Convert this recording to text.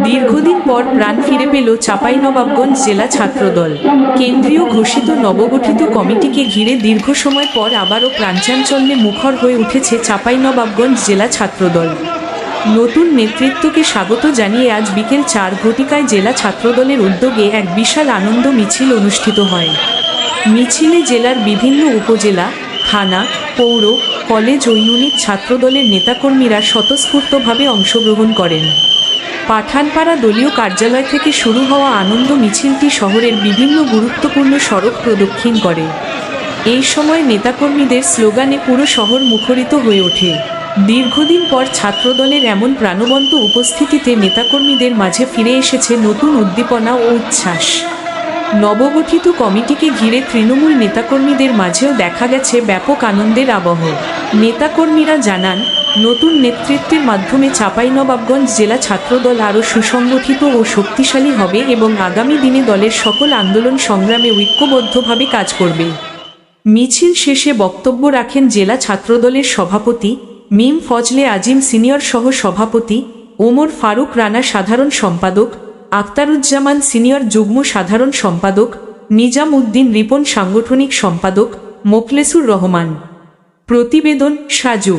দীর্ঘদিন পর প্রাণ ফিরে পেল চাঁপাইনবাবগঞ্জ জেলা ছাত্রদল। কেন্দ্রীয় ঘোষিত নবগঠিত কমিটিকে ঘিরে দীর্ঘ সময় পর আবারও প্রাণচাঞ্চল্যে মুখর হয়ে উঠেছে চাঁপাইনবাবগঞ্জ জেলা ছাত্রদল। নতুন নেতৃত্বকে স্বাগত জানিয়ে আজ বিকেল 4 ঘটিকায় জেলা ছাত্রদলের উদ্যোগে এক বিশাল আনন্দ মিছিল অনুষ্ঠিত হয়। মিছিলে জেলার বিভিন্ন উপজেলা, থানা, পৌর, কলেজ ও ইউনিট ছাত্রদলের নেতাকর্মীরা স্বতঃস্ফূর্তভাবে অংশগ্রহণ করেন। পাঠানপাড়া দলীয় কার্যালয় থেকে শুরু হওয়া আনন্দ মিছিলটি শহরের বিভিন্ন গুরুত্বপূর্ণ সড়ক প্রদক্ষিণ করে। এই সময় নেতাকর্মীদের স্লোগানে পুরো শহর মুখরিত হয়ে ওঠে। দীর্ঘদিন পর ছাত্রদলের এমন প্রাণবন্ত উপস্থিতিতে নেতাকর্মীদের মাঝে ফিরে এসেছে নতুন উদ্দীপনা ও উচ্ছ্বাস। নবগঠিত কমিটিকে ঘিরে তৃণমূল নেতাকর্মীদের মাঝেও দেখা গেছে ব্যাপক আনন্দের আবহ। নেতাকর্মীরা জানান, নতুন নেতৃত্বের মাধ্যমে চাঁপাইনবাবগঞ্জ জেলা ছাত্রদল আরও সুসংগঠিত ও শক্তিশালী হবে এবং আগামী দিনে দলের সকল আন্দোলন সংগ্রামে ঐক্যবদ্ধভাবে কাজ করবে। মিছিল শেষে বক্তব্য রাখেন জেলা ছাত্রদলের সভাপতি মিম ফজলে আজিম সিনিয়র সহ সভাপতি, ওমর ফারুক রানা সাধারণ সম্পাদক, আখতারুজ্জামান সিনিয়র যুগ্ম সাধারণ সম্পাদক, নিজাম উদ্দিন রিপন সাংগঠনিক সম্পাদক, মোখলেসুর রহমান। প্রতিবেদন সাজু।